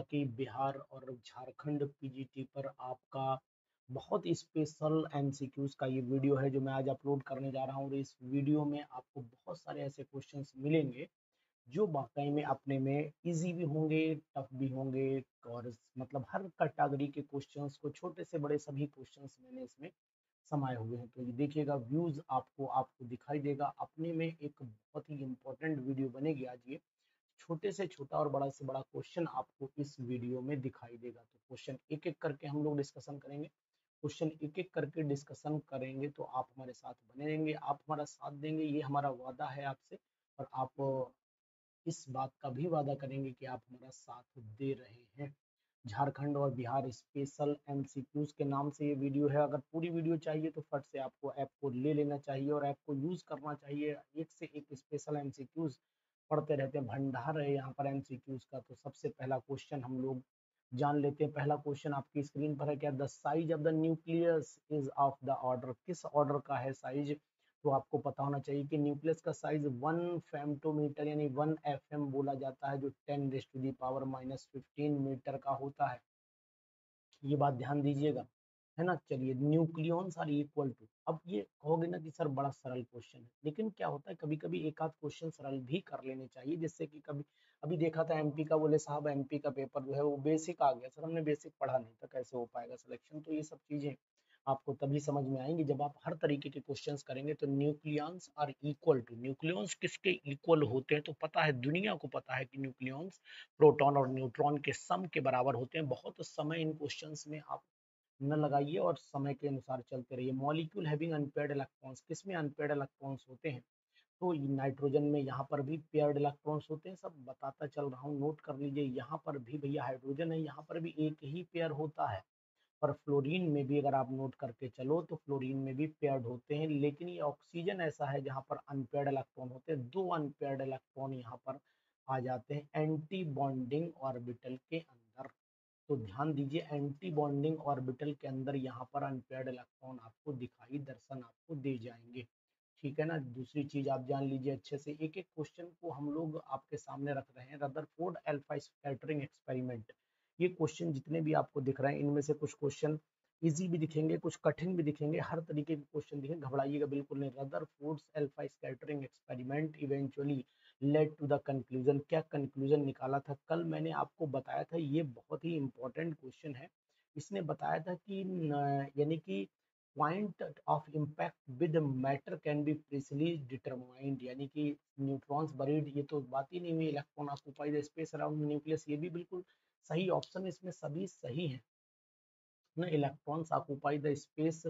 कि बिहार और झारखंड पीजीटी पर आपका बहुत स्पेशल एमसीक्यूज का ये वीडियो है जो मैं आज अपलोड करने जा रहा हूँ। और इस वीडियो में आपको बहुत सारे ऐसे क्वेश्चंस मिलेंगे जो वाकई में अपने में इजी भी होंगे, टफ भी होंगे, और मतलब हर कैटेगरी के क्वेश्चंस को, छोटे से बड़े सभी क्वेश्चंस मैंने इसमें समाये हुए हैं। तो ये देखिएगा, व्यूज आपको आपको दिखाई देगा। अपने में एक बहुत ही इंपॉर्टेंट वीडियो बनेगी आज ये। छोटे से छोटा और बड़ा से बड़ा क्वेश्चन आपको इस वीडियो में दिखाई देगा। तो क्वेश्चन एक एक करके हम लोग डिस्कशन करेंगे। क्वेश्चन एक एक करके डिस्कशन करेंगे तो आप हमारे साथ बने रहेंगे, आप हमारा साथ देंगे, ये हमारा वादा है आपसे। और आप इस बात का भी वादा करेंगे कि आप हमारा साथ दे रहे हैं। झारखंड और बिहार स्पेशल एमसीक्यूज के नाम से ये वीडियो है। अगर पूरी वीडियो चाहिए तो फट से आपको ऐप को ले लेना चाहिए और ऐप को यूज करना चाहिए। एक से एक स्पेशल एमसीक्यूज पढ़ते रहते हैं, भंडार है यहाँ पर एमसीक्यूज का। तो सबसे पहला क्वेश्चन हम लोग जान लेते हैं। पहला क्वेश्चन आपकी स्क्रीन पर है, क्या the size of the nucleus is of the order, किस ऑर्डर का है साइज। तो आपको पता होना चाहिए कि न्यूक्लियस का साइज 1 फेम्टोमीटर यानी 1 एफएम बोला जाता है, जो 10⁻⁻15 मीटर का होता है। ये बात ध्यान दीजिएगा, है ना। चलिए, न्यूक्लियॉन्स आर इक्वल टू, अब ये कहोगे ना कि सर बड़ा सरल क्वेश्चन है, लेकिन क्या होता है कभी कभी एक आध क्वेश्चन सरल भी कर लेने चाहिए, जिससे कि कभी अभी देखा था एमपी का, बोले साहब एमपी का पेपर जो है वो बेसिक आ गया। सर हमने बेसिक पढ़ा नहीं था, कैसे हो पाएगा सिलेक्शन। तो ये सब चीजें आपको तभी समझ में आएंगी जब आप हर तरीके के क्वेश्चंस करेंगे। तो nucleons are equal to, nucleons किसके इक्वल होते हैं तो पता है, दुनिया को पता है कि न्यूक्लियॉन्स प्रोटॉन और न्यूट्रॉन के सम के बराबर होते हैं। बहुत समय इन क्वेश्चंस में आप न लगाइए और समय के अनुसार चलते रहिए। मॉलिक्यूल हैविंग अनपेयर्ड इलेक्ट्रॉन्स, किसमें अनपेयर्ड इलेक्ट्रॉन्स होते हैं तो नाइट्रोजन में, यहाँ पर भी पेयर्ड इलेक्ट्रॉन्स होते हैं। सब बताता चल रहा हूँ, नोट कर लीजिए। यहाँ पर भी भैया हाइड्रोजन है, यहाँ पर भी एक ही पेयर होता है। पर फ्लोरीन में भी अगर आप नोट करके चलो तो फ्लोरीन में भी पेयर्ड होते हैं। लेकिन ये ऑक्सीजन ऐसा है जहाँ पर अनपेयर्ड इलेक्ट्रॉन होते हैं, 2 अनपेयर्ड इलेक्ट्रॉन यहाँ पर आ जाते हैं एंटी बॉन्डिंग ऑर्बिटल के अंदर। तो ध्यान दीजिए, एंटी बॉन्डिंग ऑर्बिटल के अंदर यहाँ पर अनपेयर्ड इलेक्ट्रॉन आपको दिखाई, दर्शन आपको दे जाएंगे। ठीक है ना। दूसरी चीज आप जान लीजिए अच्छे से, एक एक क्वेश्चन को हम लोग आपके सामने रख रहे हैं। रदरफोर्ड अल्फा स्कैटरिंग एक्सपेरिमेंट, ये क्वेश्चन जितने भी आपको दिख रहे हैं इनमें से कुछ क्वेश्चन इजी भी दिखेंगे, कुछ कठिन भी दिखेंगे, हर तरीके के क्वेश्चन दिखेंगे, घबराइएगा बिल्कुल नहीं। Rutherford alpha scattering experiment eventually led to the conclusion, क्या कंक्लूजन निकाला था। कल मैंने आपको बताया था, ये बहुत ही इंपॉर्टेंट क्वेश्चन है। इसने बताया था कि यानी कि point of impact with matter can be precisely determined, यानी कि न्यूट्रॉन्स बरीड, ये तो बात ही नहीं हुई। Electron occupy the space around nucleus, ये भी बिल्कुल सही ऑप्शन, इसमें सभी सही है ना। Electrons occupy the space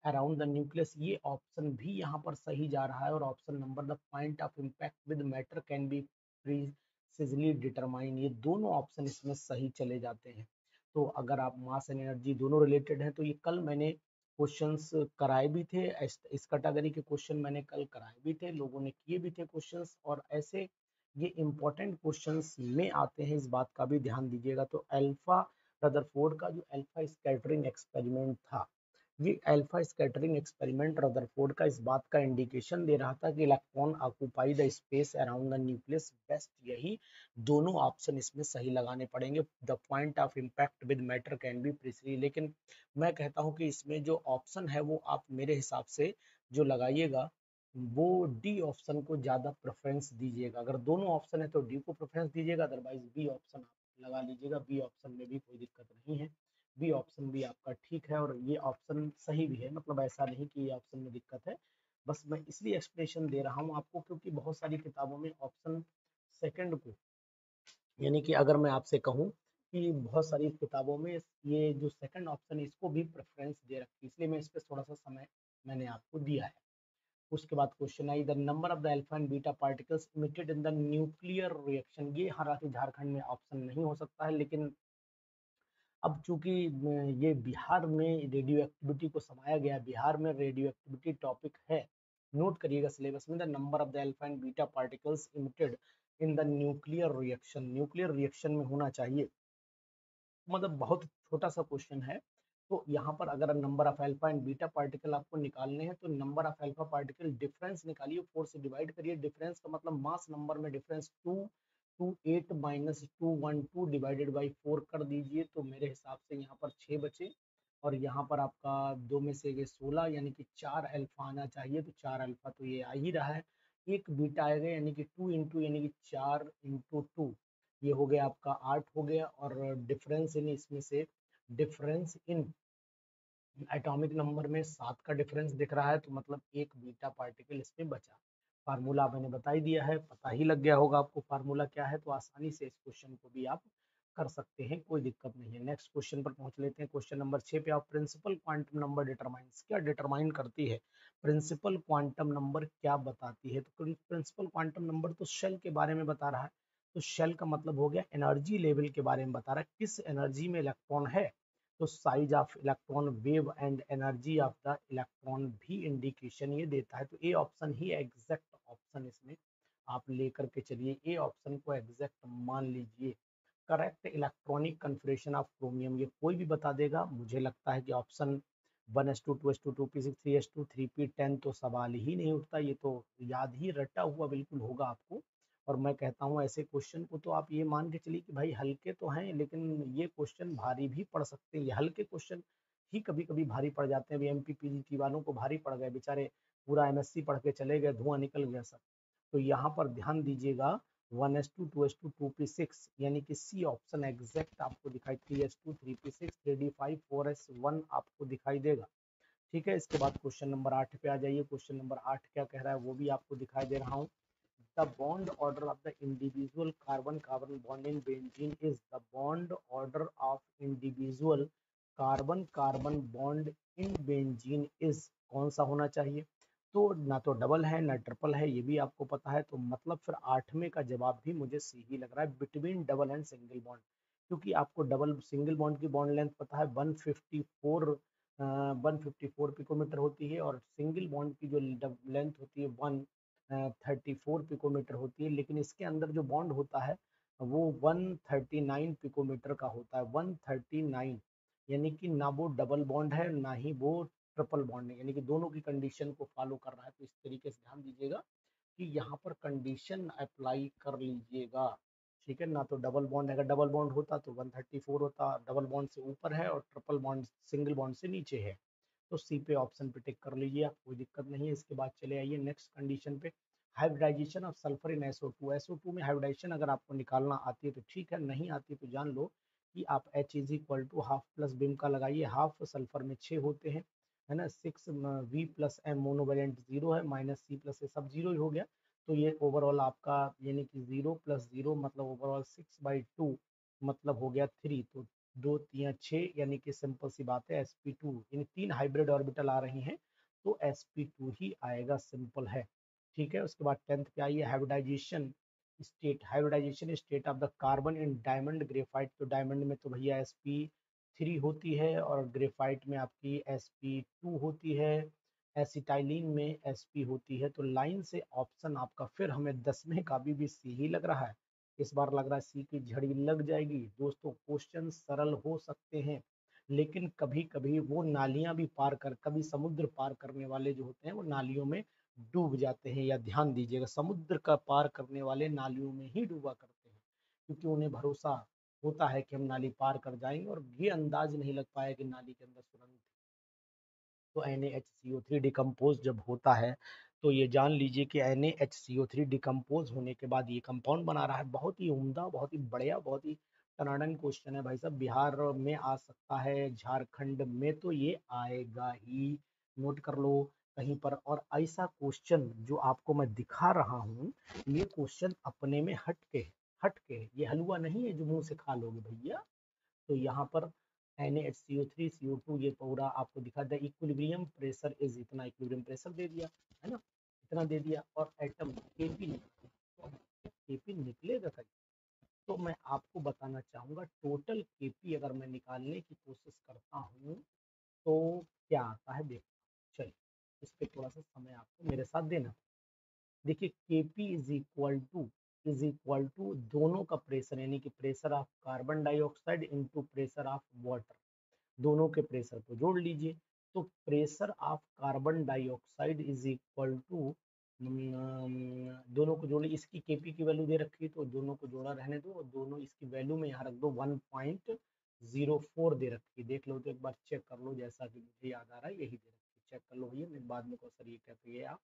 around the nucleus, ये ऑप्शन भी यहाँ पर सही जा रहा है। और option number, the point of impact with matter can be precisely determine, ये दोनों ऑप्शन इसमें सही चले जाते हैं। तो अगर आप मास एंड एनर्जी दोनों रिलेटेड हैं तो ये कल मैंने क्वेश्चंस कराए भी थे, इस कैटेगरी के क्वेश्चन मैंने कल कराए भी थे, लोगों ने किए भी थे क्वेश्चंस। और ऐसे ये इंपॉर्टेंट क्वेश्चंस में आते हैं, इस बात का भी ध्यान दीजिएगा। तो अल्फा रदरफोर्ड का जो अल्फा स्कैटरिंग एक्सपेरिमेंट था, ये अल्फा स्कैटरिंग एक्सपेरिमेंट रदरफोर्ड का इस बात का इंडिकेशन दे रहा था कि electron occupy the space around the nucleus best, यही दोनों ऑप्शन इसमें सही लगाने पड़ेंगे। The point of impact with matter can be precisely, लेकिन मैं कहता हूं कि इसमें जो ऑप्शन है वो आप मेरे हिसाब से जो लगाइएगा वो डी ऑप्शन को ज्यादा प्रेफरेंस दीजिएगा। अगर दोनों ऑप्शन है तो डी को प्रेफरेंस दीजिएगा, अदरवाइज बी ऑप्शन आप लगा लीजिएगा। बी ऑप्शन में भी कोई दिक्कत नहीं है, बी ऑप्शन भी आपका ठीक है और ये ऑप्शन सही भी है। मतलब ऐसा नहीं कि ये ऑप्शन में दिक्कत है, बस मैं इसलिए एक्सप्लेनेशन दे रहा हूँ आपको क्योंकि बहुत सारी किताबों में ऑप्शन सेकंड को, यानी कि अगर मैं आपसे कहूँ कि बहुत सारी किताबों में ये जो सेकंड ऑप्शन है इसको भी प्रेफरेंस दे रखी है, इसलिए मैं इस पर थोड़ा सा समय मैंने आपको दिया है। उसके बाद question I, the number of the alpha and beta particles emitted in the nuclear reaction, ये हालांकि झारखंड में ऑप्शन नहीं हो सकता है, लेकिन अब चूंकि ये बिहार में रेडियो एक्टिविटी को समाया गया, बिहार में रेडियो एक्टिविटी टॉपिक है, नोट करिएगा सिलेबस में, the number of the alpha and beta particles emitted in the nuclear reaction, nuclear reaction में होना चाहिए। मतलब बहुत छोटा सा क्वेश्चन है। तो यहाँ पर अगर number of alpha and beta particle आपको निकालने हैं तो number of alpha particle difference निकालिए, 4 से डिवाइड करिए। डिफरेंस का मतलब मास नंबर में डिफरेंस 2 28 माइनस 212 डिवाइडेड बाई 4 कर दीजिए तो मेरे हिसाब से यहाँ पर 6 बचे और यहाँ पर आपका 2 में से ये 16 यानी कि 4 अल्फा आना चाहिए, तो 4 अल्फा तो ये आ ही रहा है। एक बीटा आएगा यानी कि 2 इंटू यानी कि 4 इंटू 2, ये हो गया आपका 8 हो गया। और डिफरेंस इन इसमें से डिफरेंस इन एटॉमिक नंबर में 7 का डिफरेंस दिख रहा है, तो मतलब एक बीटा पार्टिकल इसमें बचा। फार्मूला मैंने बता ही दिया है, पता ही लग गया होगा आपको फार्मूला क्या है, तो आसानी से इस क्वेश्चन को भी आप कर सकते हैं, कोई दिक्कत नहीं है। नेक्स्ट क्वेश्चन पर पहुंच लेते हैं। क्वेश्चन नंबर 6 पे आप प्रिंसिपल क्वांटम नंबर डिटरमाइंस, क्या डिटरमाइन करती है प्रिंसिपल क्वांटम नंबर, क्या बताती है? तो प्रिंसिपल क्वांटम नंबर तो शेल के बारे में बता रहा है, तो शेल का मतलब हो गया एनर्जी लेवल के बारे में बता रहा है, किस एनर्जी में इलेक्ट्रॉन है। तो size of electron, wave and energy of the electron भी इंडिकेशन ये देता है। तो A option he exact option इसमें आप लेकर के चलिए, ए ऑप्शन को एग्जैक्ट मान लीजिए। Correct electronic configuration of chromium, ये कोई भी बता देगा। मुझे लगता है कि option 1s2 2s2 2p6 3s2 3p10 तो सवाल ही नहीं उठता, ये तो याद ही रटा हुआ बिल्कुल होगा आपको। और मैं कहता हूँ ऐसे क्वेश्चन को तो आप ये मान के चलिए कि भाई हल्के तो हैं, लेकिन ये क्वेश्चन भारी भी पड़ सकते हैं। ये हल्के क्वेश्चन ही कभी कभी भारी पड़ जाते हैं। अभी एमपीपीजीटी वालों को भारी पड़ गए, बेचारे पूरा एमएससी पढ़ के चले गए, धुआं निकल गया सब। तो यहाँ पर ध्यान दीजिएगा 1s2 2s2 2p6 यानी कि सी ऑप्शन एग्जैक्ट आपको दिखाई, 3s2 3p6 3d5 4s1 आपको दिखाई देगा। ठीक है, इसके बाद क्वेश्चन नंबर 8 पे आ जाइए। क्वेश्चन नंबर 8 क्या कह रहा है वो भी आपको दिखाई दे रहा हूँ। The bond order of the individual carbon-carbon bond in benzene is the bond order of individual carbon-carbon bond in benzene is कौन सा होना चाहिए? तो ना तो डबल है ना ट्रिपल है, ये भी आपको पता है। तो मतलब फिर 8वें का जवाब भी मुझे सी ही लग रहा है, between double and single bond. क्योंकि आपको डबल सिंगल बॉन्ड की बॉन्ड लेंथ पता है 154 पिकोमीटर होती है, और सिंगल बॉन्ड की जो लेंथ होती है 134 पिकोमीटर होती है। लेकिन इसके अंदर जो बॉन्ड होता है वो 139 पिकोमीटर का होता है, 139, यानी कि ना वो डबल बॉन्ड है ना ही वो ट्रिपल बॉन्ड है, यानी कि दोनों की कंडीशन को फॉलो कर रहा है। तो इस तरीके से ध्यान दीजिएगा कि यहाँ पर कंडीशन अप्लाई कर लीजिएगा। ठीक है, ना तो डबल बॉन्ड, अगर डबल बॉन्ड होता तो 134 होता, डबल बॉन्ड से ऊपर है और ट्रिपल बॉन्ड सिंगल बॉन्ड से नीचे है। तो सी पे ऑप्शन पे टिक कर लीजिए आप, कोई दिक्कत नहीं है। इसके बाद चले आइए नेक्स्ट कंडीशन पे, hybridisation of sulphur in SO2। SO2 में हाइब्रिडाइजेशन अगर आपको निकालना आती है तो ठीक है, नहीं आती तो जान लो कि आप H is equal to half plus beam का लगाइए। हाफ सल्फर में 6 होते हैं, है ना, 6 V प्लस M मोनोवेलेंट 0 है, माइनस C प्लस ये सब 0 ही हो गया। तो ये ओवरऑल आपका यानी कि 0 प्लस 0 मतलब ओवरऑल 6/2 मतलब हो गया 3। तो 2 3 6 यानी कि सिंपल सी बात है sp2, यानी 3 हाइब्रिड ऑर्बिटल आ रही हैं तो sp2 ही आएगा, सिंपल है। ठीक है, उसके बाद 10th पे आइए, hybridisation state. Hybridisation state of the carbon in diamond graphite. तो डायमंड में तो भैया sp3 होती है और ग्रेफाइट में आपकी sp2 होती है, एसिटाइलिन में sp होती है। तो लाइन से ऑप्शन आपका फिर हमें 10वें का भी सी ही लग रहा है। इस बार लग रहा है सी की झड़ी लग जाएगी। दोस्तों क्वेश्चन सरल हो सकते हैं, लेकिन कभी कभी वो नालियां भी पार कर, कभी समुद्र पार करने वाले जो होते हैं वो नालियों में डूब जाते हैं। या ध्यान दीजिएगा, समुद्र का पार करने वाले नालियों में ही डूबा करते हैं, क्योंकि उन्हें भरोसा होता है कि हम नाली पार कर जाएंगे, और ये अंदाज नहीं लग पाया कि नाली के अंदर सुरंग। तो NaHCO3 डिकम्पोज जब होता है तो ये जान लीजिए कि NaHCO3 डिकम्पोज होने के बाद ये कंपाउंड बना रहा है। बहुत ही उम्दा, बहुत ही बढ़िया, बहुत ही टनाटन क्वेश्चन है भाई साहब। बिहार में आ सकता है, झारखंड में तो ये आएगा ही, नोट कर लो कहीं पर। और ऐसा क्वेश्चन जो आपको मैं दिखा रहा हूँ, ये क्वेश्चन अपने में हटके है, ये हलवा नहीं है जो मुंह से खा लोगे भैया। तो यहाँ पर NaHCO3 CO2 ये पूरा आपको दिखा दिया। इक्विलिब्रियम प्रेशर इज इतना, इक्विलिब्रियम प्रेशर दे दिया है ना, इतना दे दिया। और एटम Kp निकला, तो Kp निकलेगा कहीं। तो मैं आपको बताना चाहूंगा टोटल Kp अगर मैं निकालने की कोशिश करता हूँ तो क्या आता है, देखो चलिए इस पे थोड़ा सा समय आपको मेरे साथ देना। देखिए Kp इज इक्वल टू दोनों का प्रेशर, यानी कि pressure of carbon dioxide into pressure of water, दोनों के प्रेशर को जोड़ लीजिए। तो pressure of carbon dioxide is equal to दोनों को जोड़े, इसकी केपी की वैल्यू दे रखी है तो दोनों को जोड़ा रहने दो, और दोनों इसकी वैल्यू में यहाँ रख दो 1.04 दे रखी है। देख लो तो एक बार चेक कर लो, जैसा कि मुझे याद आ रहा है यही दे रखी है, चेक कर लो भैया, मैं बाद में को सर ये कहते हैं आप,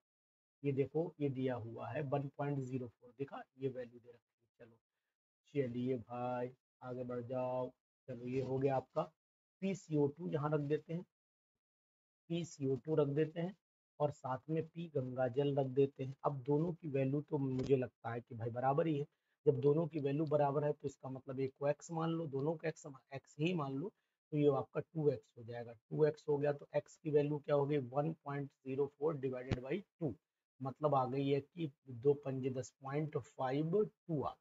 ये देखो ये दिया हुआ है 1.04, देखा ये वैल्यू दे रखी है। चलो चलिए भाई आगे बढ़ जाओ। चलो ये हो गया आपका PCO2, यहाँ रख देते हैं, PCO2 रख देते हैं, और साथ में P गंगा जल रख देते हैं। अब दोनों की वैल्यू तो मुझे लगता है कि भाई बराबर ही है। जब दोनों की वैल्यू बराबर है तो इसका मतलब एक को x मान लो, दोनों को x ही मान लो, तो ये आपका 2x हो जाएगा। 2x हो गया तो x की वैल्यू क्या होगी 1.04 डिवाइडेड बाई 2, मतलब आ गई है कि 2 पंजे 10.52 आ गई,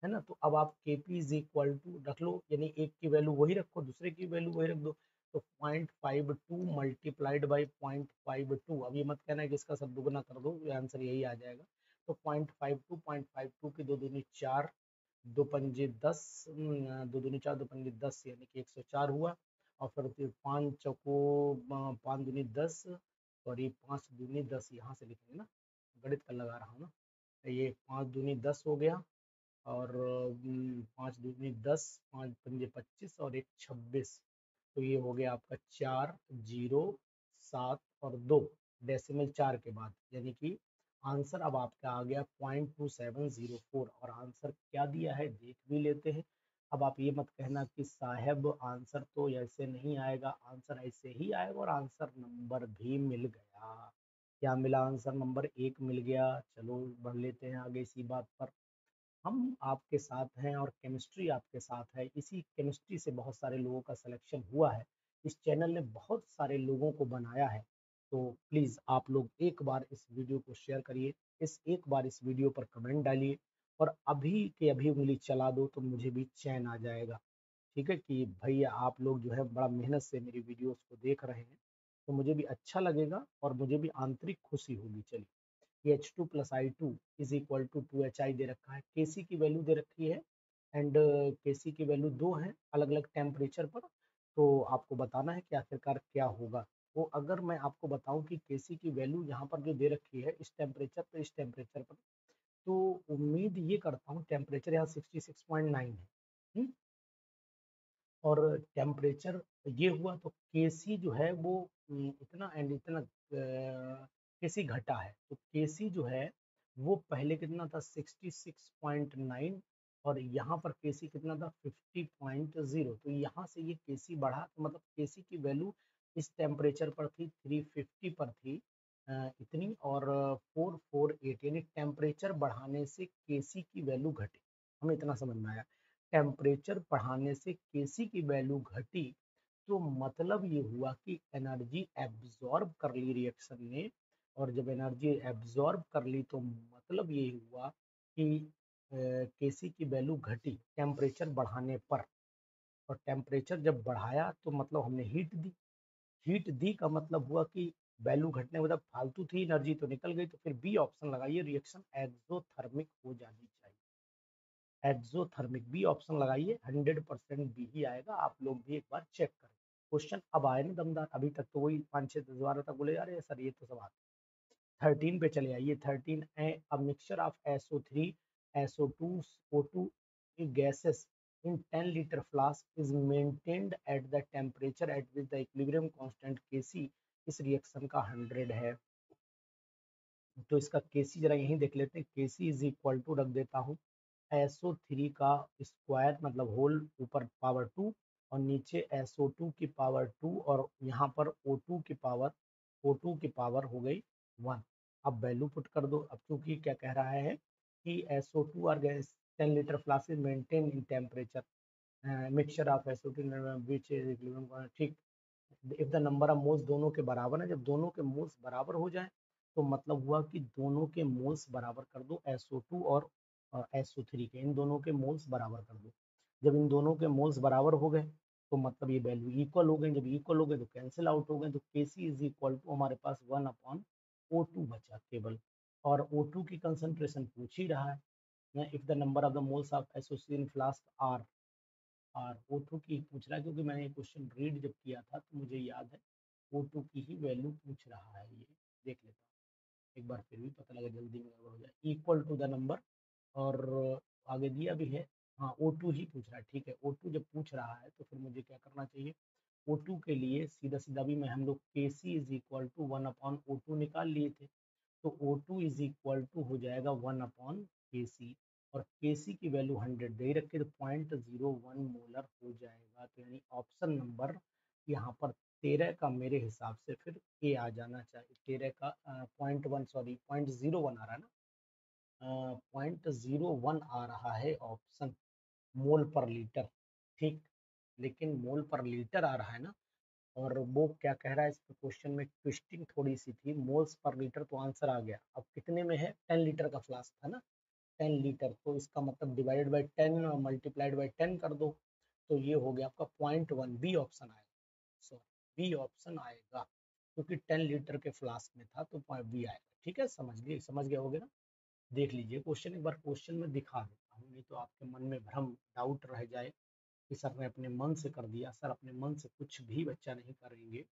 है ना। तो अब आप Kp इज इक्वल टू रख लो, यानी एक की वैल्यू वही रखो, दूसरे की वैल्यू वही रख दो, तो 0.52 मल्टीप्लाइड बाई 0.52। अब ये मत कहना है कि इसका सब दुगना कर दो, ये आंसर यही आ जाएगा। तो 0.52 की दो दूनी 4, दो पंजे 10, दो दूनी 4, दो पंजे 10, यानी कि 104 हुआ। और फिर 5 चौको 5 दूनी 10, और ये 5 दूनी 10 यहाँ से लिखेंगे ना, गणित का लगा रहा हूँ ना, ये 5 दूनी 10 हो गया, और 5 दूनी 10, 5 पंजे 25, और एक 26, तो ये हो गया आपका 4 0 7 और 2 डेसिमल 4 के बाद, यानी कि आंसर अब आपका आ गया 0.2704। और आंसर क्या दिया है देख भी लेते हैं। अब आप ये मत कहना कि साहब आंसर तो ऐसे नहीं आएगा, आंसर ऐसे ही आएगा, और आंसर नंबर भी मिल गया। क्या मिला? आंसर नंबर 1 मिल गया। चलो बढ़ लेते हैं आगे इसी बात पर। हम आपके साथ हैं और केमिस्ट्री आपके साथ है, इसी केमिस्ट्री से बहुत सारे लोगों का सिलेक्शन हुआ है, इस चैनल ने बहुत सारे लोगों को बनाया है। तो प्लीज़ आप लोग एक बार इस वीडियो को शेयर करिए, एक बार इस वीडियो पर कमेंट डालिए, और अभी के अभी उंगली चला दो तो मुझे भी चैन आ जाएगा। ठीक है कि भैया आप लोग जो है बड़ा मेहनत से मेरी वीडियोस को देख रहे हैं, तो मुझे भी अच्छा लगेगा और मुझे भी आंतरिक खुशी होगी। चलिए, ये H2 plus I2 is equal to 2HI दे रखा है, Kc की वैल्यू दे रखी है, एंड Kc की वैल्यू 2 है अलग अलग टेम्परेचर पर। तो आपको बताना है कि आखिरकार क्या होगा। तो अगर मैं आपको बताऊं कि Kc की वैल्यू यहाँ पर जो दे रखी है इस टेम्परेचर पर, इस टेम्परेचर पर, तो उम्मीद ये करता हूँ टेम्परेचर यहाँ 66.9 है, और टेम्परेचर ये हुआ तो Kc जो है वो इतना एंड इतना Kc घटा है, तो Kc जो है वो पहले कितना था 66.9, और यहाँ पर Kc कितना था 50.0, तो यहाँ से ये Kc बढ़ा, तो मतलब Kc की वैल्यू इस टेम्परेचर पर थी 350 पर थी इतनी, और 448, यानी टेम्परेचर बढ़ाने से Kc की वैल्यू घटी। हमें इतना समझ में आया, टेम्परेचर बढ़ाने से Kc की वैल्यू घटी, तो मतलब ये हुआ कि एनर्जी एब्जॉर्ब कर ली रिएक्शन ने, और जब एनर्जी एब्जॉर्ब कर ली तो मतलब ये हुआ कि Kc की वैल्यू घटी टेम्परेचर बढ़ाने पर, और टेम्परेचर जब बढ़ाया तो मतलब हमने हीट दी, हीट दी का मतलब हुआ कि वैल्यू घटने के बाद फालतू थी एनर्जी तो निकल गई, तो फिर बी ऑप्शन लगाइए, रिएक्शन एक्सोथर्मिक हो जानी चाहिए। एक्सोथर्मिक बी ऑप्शन लगाइए, 100% बी ही आएगा। आप लोग भी एक बार चेक करें। क्वेश्चन अब आए ना दमदार, अभी तक तो वही 5 6 10 12 तक बोले जा रहे हैं सर, ये तो सब आते। 13 पे चले आइए। 13 a mixture of SO3 SO2 O2 gases in 10 liter flask is maintained at the temperature at which the equilibrium constant Kc इस रिएक्शन का 100 है। तो इसका Kc जरा यहीं देख लेते हैं। Kc इज इक्वल टू रख देता हूँ SO3 का स्क्वायर, मतलब होल ऊपर पावर 2, और नीचे SO2 की पावर 2, और यहाँ पर O2 की पावर हो गई 1। अब वैल्यू पुट कर दो। अब चूंकि क्या कह रहा है कि SO2 और gas 10 litre flask maintain in temperature mixture of SO2 which is equilibrium, ठीक। If the number of moles दोनों के बराबर है, जब दोनों के मोल्स बराबर हो जाए तो मतलब हुआ कि दोनों के मोल्स बराबर कर दो, SO2 और SO3 के, इन दोनों के मोल्स बराबर कर दो। जब इन दोनों के मोल्स बराबर हो गए तो मतलब ये वैल्यू इक्वल हो गई, जब इक्वल हो गए तो कैंसिल आउट हो गए, तो Kc इज इक्वल टू हमारे पास 1/O2 बचा केवल, और O2 की कंसंट्रेशन पूछ ही रहा है। If the number of the moles of association flask are O2 की पूछ रहा है, क्योंकि मैंने ये क्वेश्चन रीड जब किया था तो मुझे याद है O2 की ही वैल्यू पूछ रहा है। ये देख लेता हूँ एक बार फिर भी पता लगा जल्दी में गड़बड़ हो जाए। इक्वल टू द नंबर, और आगे दिया भी है, हाँ O2 ही पूछ रहा है, ठीक है। O2 जब पूछ रहा है तो फिर मुझे क्या करना चाहिए, O2 के लिए सीधा सीधा भी मैं हम लोग Kc is equal to 1/O2 निकाल लिए थे, तो O2 इज इक्वल टू हो जाएगा 1/Kc, और Kc की वैल्यू 100 दे रखी है, तो 0.01 मोलर हो जाएगा। तो यानी ऑप्शन नंबर यहाँ पर 13 का मेरे हिसाब से फिर ए आ जाना चाहिए। 13 का 0.1, सॉरी 0.01 आ रहा है ना, 0.01 आ रहा है ऑप्शन, मोल पर लीटर, ठीक। लेकिन मोल पर लीटर आ रहा है ना, और वो क्या कह रहा है, इस क्वेश्चन में ट्विस्टिंग थोड़ी सी थी, मोल्स पर लीटर तो आंसर आ गया। अब कितने में है, 10 लीटर का फ्लास्क था ना, 10 लीटर, तो इसका मतलब डिवाइडेड बाई 10 और मल्टीप्लाइड बाई 10 कर दो, तो ये हो गया आपका 0.1, बी ऑप्शन आएगा, सॉरी बी ऑप्शन आएगा, क्योंकि 10 लीटर के फ्लास्क में था, तो बी आएगा। ठीक है, समझ गए होगे ना। देख लीजिए क्वेश्चन, एक बार क्वेश्चन में दिखा देता हूँ, नहीं तो आपके मन में भ्रम, डाउट रह जाए कि सर ने अपने मन से कर दिया। सर अपने मन से कुछ भी बच्चा नहीं करेंगे,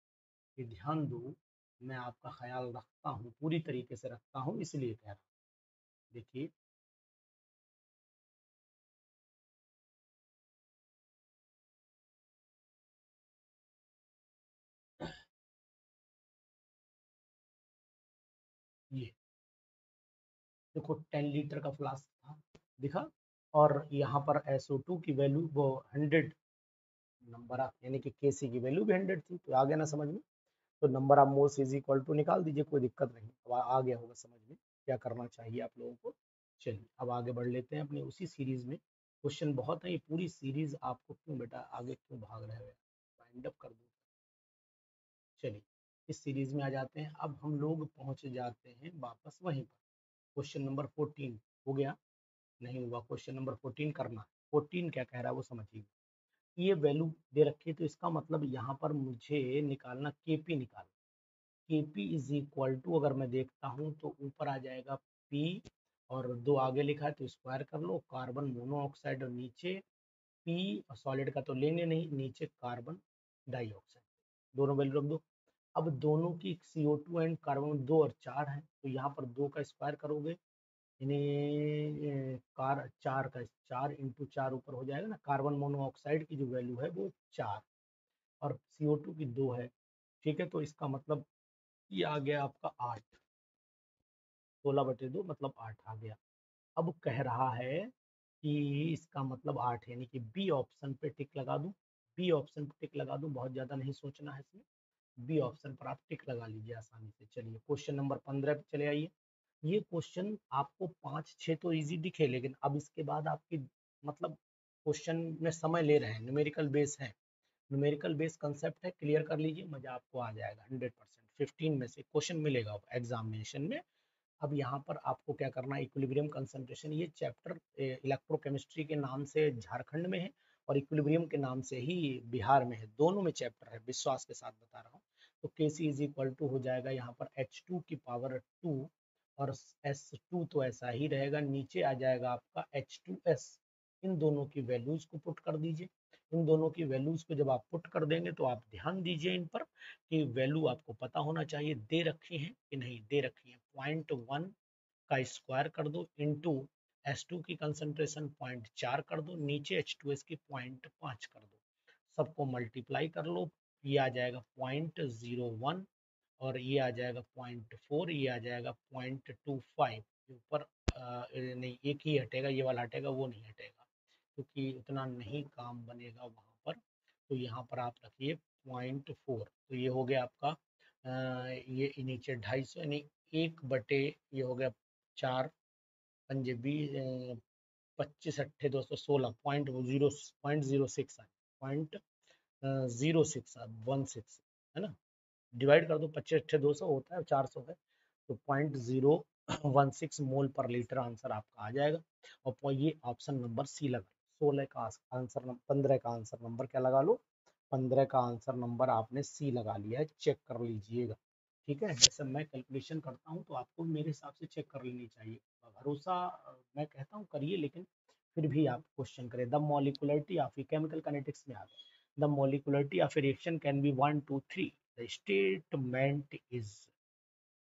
ये ध्यान दो, मैं आपका ख्याल रखता हूँ, पूरी तरीके से रखता हूँ, इसलिए कह रहा हूँ। देखिए ये देखो 10 लीटर का फ्लास्क था, दिखा, और यहाँ पर SO2 की वैल्यू वो 100 नंबर ऑफ, यानी कि Kc की वैल्यू भी 100 थी, तो आ गया ना समझ में। तो number of moles is equal to निकाल दीजिए, कोई दिक्कत नहीं, अब आ गया होगा समझ में क्या करना चाहिए आप लोगों को। चलिए अब आगे बढ़ लेते हैं अपने उसी सीरीज में। क्वेश्चन बहुत है, ये पूरी सीरीज आपको क्यों बेटा आगे क्यों भाग रहे हो, वाइंड अप कर दूँ। चलिए इस सीरीज में आ जाते हैं, अब हम लोग पहुंच जाते हैं वापस वहीं पर, क्वेश्चन नंबर 14 हो गया, नहीं हुआ, क्वेश्चन नंबर 14 करना है। 14 क्या कह रहा है वो समझिए, ये वैल्यू दे रखी है, तो इसका मतलब यहाँ पर मुझे निकालना Kp निकालना, Kp इज इक्वल टू, अगर मैं देखता हूँ तो ऊपर आ जाएगा P, और दो आगे लिखा है तो स्क्वायर कर लो, कार्बन मोनोऑक्साइड, और नीचे P, सॉलिड का तो लेंगे नहीं, नीचे कार्बन डाइऑक्साइड, दोनों वैल्यू रख दो। अब दोनों की CO2 एंड कार्बन 2 और 4 है, तो यहाँ पर 2 का स्क्वायर करोगे, यानी कार 4 का 4 इंटू 4 ऊपर हो जाएगा ना, कार्बन मोनोऑक्साइड की जो वैल्यू है वो 4, और CO2 की 2 है, ठीक है। तो इसका मतलब ये आ गया आपका 8, 16/2 मतलब 8 आ गया। अब कह रहा है कि इसका मतलब 8, यानी कि बी ऑप्शन पे टिक लगा दूं, बी ऑप्शन पे टिक लगा दूं, बहुत ज़्यादा नहीं सोचना है इसमें, बी ऑप्शन पर आप टिक लगा लीजिए आसानी से। चलिए क्वेश्चन नंबर 15 पे चले आइए। ये क्वेश्चन आपको 5-6 तो इजी दिखे, लेकिन अब इसके बाद आपकी मतलब क्वेश्चन में समय ले रहे हैं, न्यूमेरिकल बेस है, न्यूमेरिकल बेस कंसेप्ट है, क्लियर कर लीजिए, मजा आपको आ जाएगा 100%। 15 में से क्वेश्चन मिलेगा एग्जामिनेशन में। अब यहाँ पर आपको क्या करना है, इक्विलिब्रियम कंसंट्रेशन, ये चैप्टर इलेक्ट्रोकेमिस्ट्री के नाम से झारखंड में है, और इक्विलिब्रियम के नाम से ही बिहार में है, दोनों में चैप्टर है, विश्वास के साथ बता रहा हूँ। तो Kc इज इक्वल टू हो जाएगा यहाँ पर H2 की पावर 2, और S2 तो ऐसा ही रहेगा, नीचे आ जाएगा आपका H2S, इन दोनों की वैल्यूज को पुट कर दीजिए। इन दोनों की वैल्यूज को जब आप पुट कर देंगे तो आप ध्यान दीजिए इन पर कि वैल्यू आपको पता होना चाहिए, दे रखी है कि नहीं दे रखी है। 0.1 का स्क्वायर कर दो इंटू H2 की कंसंट्रेशन 0.4 कर दो, नीचे H2S की 0.5 कर दो, सबको मल्टीप्लाई कर लो, ये आ जाएगा 0.01, और ये आ जाएगा 0.4, ये आ जाएगा 0.25, ऊपर नहीं एक ही हटेगा, ये वाला हटेगा, वो नहीं हटेगा, क्योंकि उतना नहीं काम बनेगा वहाँ पर। तो यहाँ पर आप रखिए 0.4, तो ये हो गया आपका ये नीचे 250, यानी 1/, ये हो गया 4 पंजे 20, 25 अट्ठे 216, 0.06 0.0616 है ना, डिवाइड कर दो, 25 अट्ठे 200 होता है, 400 है, तो 0.016 मोल पर लीटर आंसर आपका आ जाएगा। और ये ऑप्शन नंबर सी लगा, 16 का आंसर, 15 का आंसर नंबर क्या लगा लो, 15 का आंसर नंबर आपने सी लगा लिया है, चेक कर लीजिएगा। ठीक है, जैसे मैं कैलकुलेशन करता हूँ तो आपको मेरे हिसाब से चेक कर लेनी चाहिए, भरोसा मैं कहता हूँ करिए, लेकिन फिर भी आप क्वेश्चन करें। The molecularity of chemical kinetics में आ गए, the molecularity of reaction can be 1 2 3, the statement is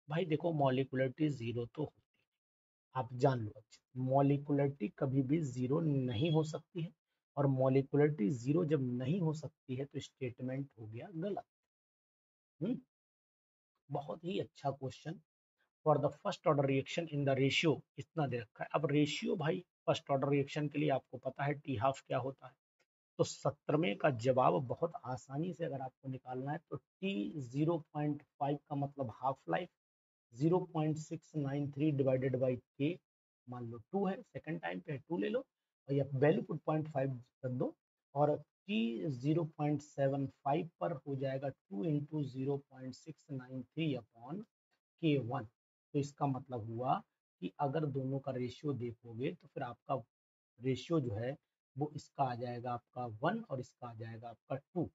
भाई देखो मॉलिक्युलरिटी जीरो तो होती है, आप जान लो अच्छा, मॉलिक्युलरिटी कभी भी जीरो नहीं हो सकती है, और मॉलिक्युलरिटी जीरो जब नहीं हो सकती है तो स्टेटमेंट हो गया गलत। हम्म, बहुत ही अच्छा question. For the first order reaction in the ratio इतना दे रखा है। अब रेशियो भाई फर्स्ट ऑर्डर रिएक्शन के लिए आपको पता है टी हाफ क्या होता है, तो 17वें का जवाब बहुत आसानी से अगर आपको निकालना है तो टी 0.5 का मतलब हाफ लाइफ, 0.693 डिवाइडेड बाई के, मान लो 2 है, सेकंड टाइम पे 2 ले लो और या वैल्यू पुट 0.5 कर दो, और टी 0.75 पर हो जाएगा 2 इंटू 0.693 अपॉन K1। तो इसका मतलब हुआ कि अगर दोनों का रेशियो देखोगे तो फिर आपका रेशियो जो है वो इसका आ जाएगा आपका 1 और इसका आ जाएगा आपका 2,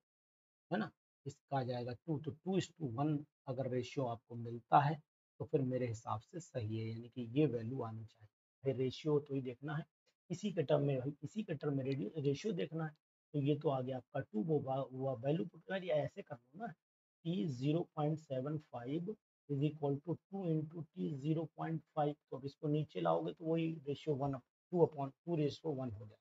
है ना। इसका आ जाएगा 2, तो 2:1 अगर रेशियो आपको मिलता है तो फिर मेरे हिसाब से सही है, यानी कि ये वैल्यू आनी चाहिए। फिर रेशियो तो ही देखना है, इसी के टर्म में, इसी के टर्म में रेशियो देखना है। तो ये तो आ गया आपका 2, वो वैल्यू पुट कर, या ऐसे कर लो ना, T 0.75 is equal to 2 into T 0.5, तो अब इसको नीचे लाओगे तो वही रेशियो 2/2 हो जाएगा,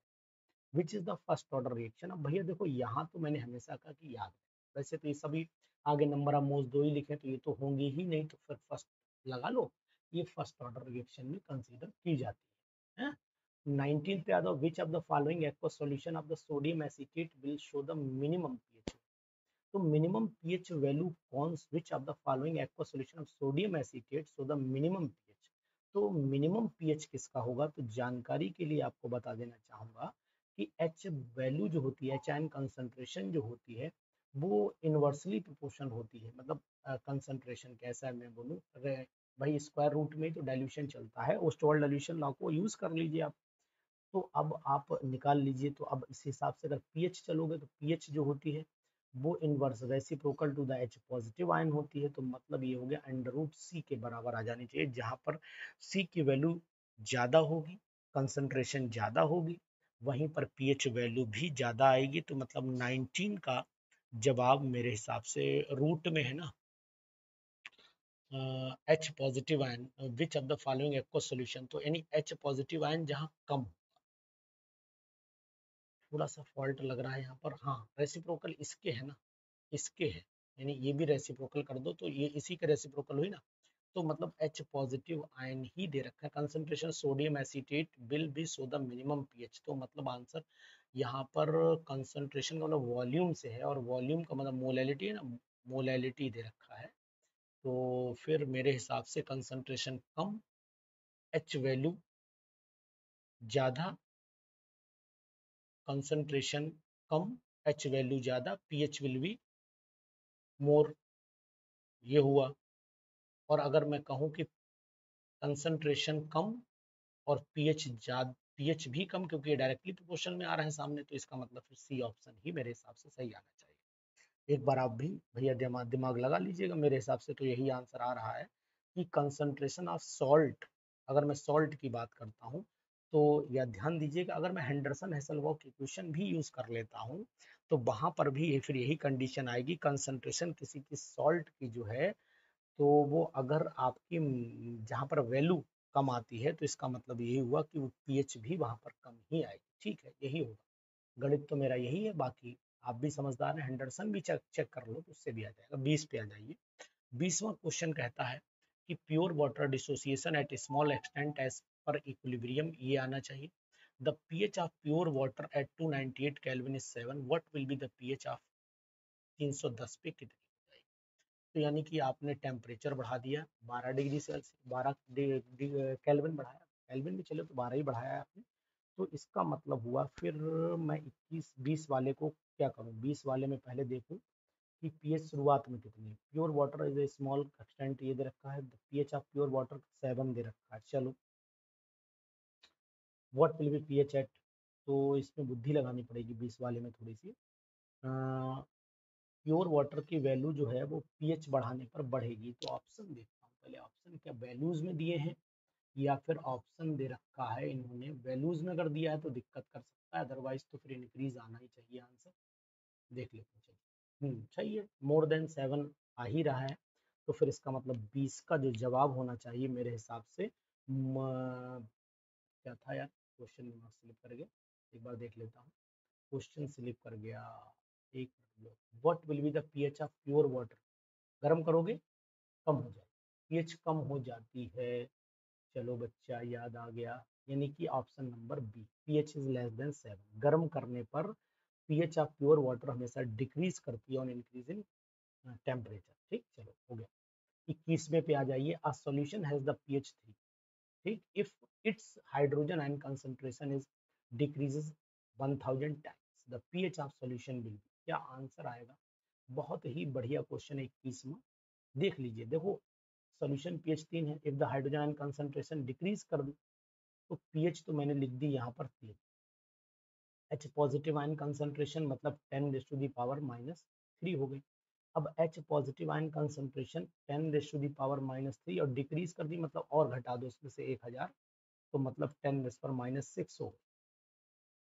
which is the first order reaction. अब भैया देखो यहाँ तो मैंने हमेशा कहा कि याद है, वैसे तो ये सभी आगे नंबर ऑफ मोल्स 2 ही लिखे तो ये तो होंगे ही नहीं, तो फिर फर्स्ट लगा लो, ये फर्स्ट ऑर्डर रिएक्शन में कंसीडर की जाती है। 19 पे आ जाओ, which of the following aqueous solution of the sodium acetate will show the minimum pH. तो मिनिमम पीएच वैल्यू कौन, which of the following aqueous solution of sodium acetate show the minimum pH. तो minimum pH किसका होगा, तो जानकारी के लिए आपको बता देना चाहूंगा कि एच वैल्यू जो होती है, एच आयन कंसंट्रेशन जो होती है, वो इनवर्सली प्रोपोर्शनल होती है। मतलब कंसंट्रेशन कैसा है मैं बोलूँ, भाई स्क्वायर रूट में तो डाइल्यूशन चलता है, ओस्टोल डाइल्यूशन लॉ को यूज कर लीजिए आप। तो अब आप निकाल लीजिए, तो अब इस हिसाब से अगर पीएच चलोगे तो पीएच जो होती है वो inverse reciprocal to the H positive ion होती है, तो मतलब ये हो गया अंडर रूट सी के बराबर आ जानी चाहिए, जहां पर सी की वैल्यू ज्यादा होगी, कंसंट्रेशन ज्यादा होगी, वहीं पर पीएच वैल्यू भी ज्यादा आएगी। तो मतलब 19 का जवाब मेरे हिसाब से रूट में है ना, H positive ion, which of the following aqueous solution, तो यानी एच पॉजिटिव आयन जहां कम, थोड़ा सा फॉल्ट लग रहा है यहाँ पर, हाँ रेसिप्रोकल इसके है ना, इसके है, यानी ये भी रेसिप्रोकल कर दो तो ये इसी के रेसिप्रोकल हुई ना। तो मतलब H पॉजिटिव आयन ही दे रखा है, concentration sodium acetate will be so the minimum pH. तो मतलब आंसर यहाँ पर कंसंट्रेशन का मतलब वॉल्यूम से है, और वॉल्यूम का मतलब मोलैलिटी है ना, मोलैलिटी दे रखा है। तो फिर मेरे हिसाब से कंसंट्रेशन कम, H वैल्यू ज़्यादा, कंसंट्रेशन कम, H वैल्यू ज़्यादा, पीएच विल बी मोर, ये हुआ। और अगर मैं कहूँ कि कंसंट्रेशन कम और पीएच ज्यादा, पीएच भी कम, क्योंकि ये डायरेक्टली प्रोपोर्शन में आ रहा है सामने, तो इसका मतलब फिर सी ऑप्शन ही मेरे हिसाब से सही आना चाहिए। एक बार आप भी भैया दिमाग लगा लीजिएगा, मेरे हिसाब से तो यही आंसर आ रहा है कि कंसंट्रेशन ऑफ सॉल्ट, अगर मैं सॉल्ट की बात करता हूँ तो यह ध्यान दीजिएगा, अगर मैं हेंडरसन हेसलवॉक इक्वेशन भी यूज कर लेता हूँ तो वहां पर भी फिर यही कंडीशन आएगी, कंसंट्रेशन किसी की सॉल्ट की जो है, तो वो अगर आपकी जहाँ पर वैल्यू कम आती है तो इसका मतलब यही हुआ कि वो पीएच भी वहां पर कम ही आएगी। ठीक है, यही होगा। गणित तो मेरा यही है, बाकी आप भी समझदार हैं, हेंडरसन भी चेक चेक कर लो तो उससे भी आ जाएगा। 20 पे आ जाइए। 20वां क्वेश्चन कहता है कि pure water dissociation at small extent as पर इक्विलिब्रियम, ये आना चाहिए। The pH of pure water at 298 kelvin is 7, what will be the pH of 310 पे कितनी हो जाएगी। तो यानी कि आपने टेम्परेचर बढ़ा दिया 12 डिग्री सेल्सियस, 12 केल्विन बढ़ाया, केल्विन भी चले तो 12 ही बढ़ाया है आपने। तो इसका मतलब हुआ फिर मैं 21 20 वाले को क्या करूं, 20 वाले में पहले देखूं कि पीएच शुरुआत में कितनी है। Pure water is a small extent, ये दे रखा है, पीएच ऑफ प्योर वाटर 7 दे रखा है। चलो, what will be pH at, तो इसमें बुद्धि लगानी पड़ेगी 20 वाले में थोड़ी सी। प्योर वाटर की वैल्यू जो है वो पीएच बढ़ाने पर बढ़ेगी, तो ऑप्शन देखता हूँ पहले, ऑप्शन क्या वैल्यूज में दिए हैं या फिर ऑप्शन दे रखा है इन्होंने, वैल्यूज में अगर दिया है तो दिक्कत कर सकता है, अदरवाइज तो फिर इंक्रीज आना ही चाहिए आंसर। देख लेते हैं, चलिए। सही है, मोर देन 7 आ ही रहा है, तो फिर इसका मतलब 20 का जो जवाब होना चाहिए मेरे हिसाब से क्या था यार, क्वेश्चन दिमाग स्लिप कर गया, एक बार देख लेता हूँ। क्वेश्चन स्लिप कर गया, एक minute. What will be the pH of pure water? गर्म करोगे कम हो जाए, पीएच कम हो जाती है। चलो बच्चा याद आ गया, यानी कि option number B, pH is less than 7। गर्म करने पर पीएच ऑफ प्योर वाटर हमेशा डिक्रीज करती है ऑन इंक्रीज इन टेम्परेचर। ठीक, चलो हो गया। 21वें पे आ जाइए। A solution has the pH 3, ठीक, if it's hydrogen ion concentration is decreases 1000 times the pH of solution will be. क्या आंसर आएगा? बहुत ही बढ़िया क्वेश्चन है 21वां, देख लीजिए। देखो सॉल्यूशन पीएच 3 है, if the hydrogen ion concentration decrease कर दूं तो पीएच तो मैंने लिख दी यहाँ पर 3। एच पॉजिटिव आयन कंसंट्रेशन मतलब 10⁻³ हो गई। अब एच पॉजिटिव आयन कंसंट्रेशन 10⁻³ और डिक्रीज कर दी मतलब और घटा दो उसमें से 1000, तो मतलब 10⁻⁶ हो गई।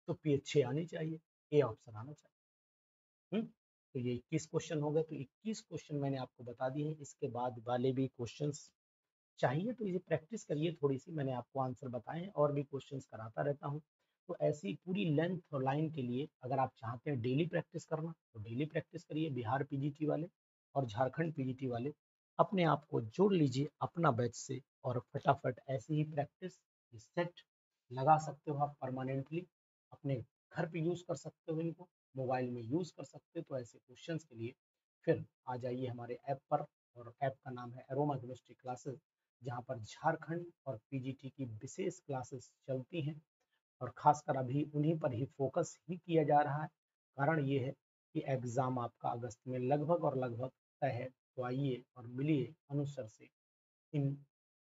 तो पीएच 6 आनी चाहिए, ए ऑप्शन आना चाहिए। तो ये 21 क्वेश्चन हो गए। तो 21 क्वेश्चन मैंने आपको बता दिए हैं। इसके बाद वाले भी क्वेश्चंस चाहिए तो इसे प्रैक्टिस करिए थोड़ी सी, मैंने आपको आंसर बताए हैं, और भी क्वेश्चंस कराता रहता हूँ। तो ऐसी पूरी लेंथ और लाइन के लिए अगर आप चाहते हैं डेली प्रैक्टिस करना तो डेली प्रैक्टिस करिए। बिहार पीजीटी वाले और झारखंड पीजीटी वाले अपने आप को जोड़ लीजिए अपना बैच से, और फटाफट ऐसी ही प्रैक्टिस सेट लगा सकते हो आप परमानेंटली। अपने घर पे यूज कर सकते हो, इनको मोबाइल में यूज कर सकते हो। तो ऐसे क्वेश्चंस के लिए फिर आ जाइए हमारे ऐप पर, और ऐप का नाम है एरोमा केमिस्ट्री क्लासेस, जहाँ पर झारखंड और पीजीटी की विशेष क्लासेस चलती हैं। और खासकर अभी उन्हीं पर ही फोकस ही किया जा रहा है। कारण ये है कि एग्जाम आपका अगस्त में लगभग और लगभग तय है। तो आइए और मिलिए अनुसर से इन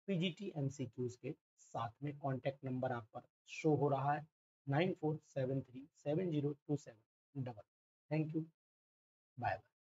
पीजीटी एमसीक्यूज के साथ में। कॉन्टैक्ट नंबर आप पर शो हो रहा है 94737027 double. Thank you, bye bye.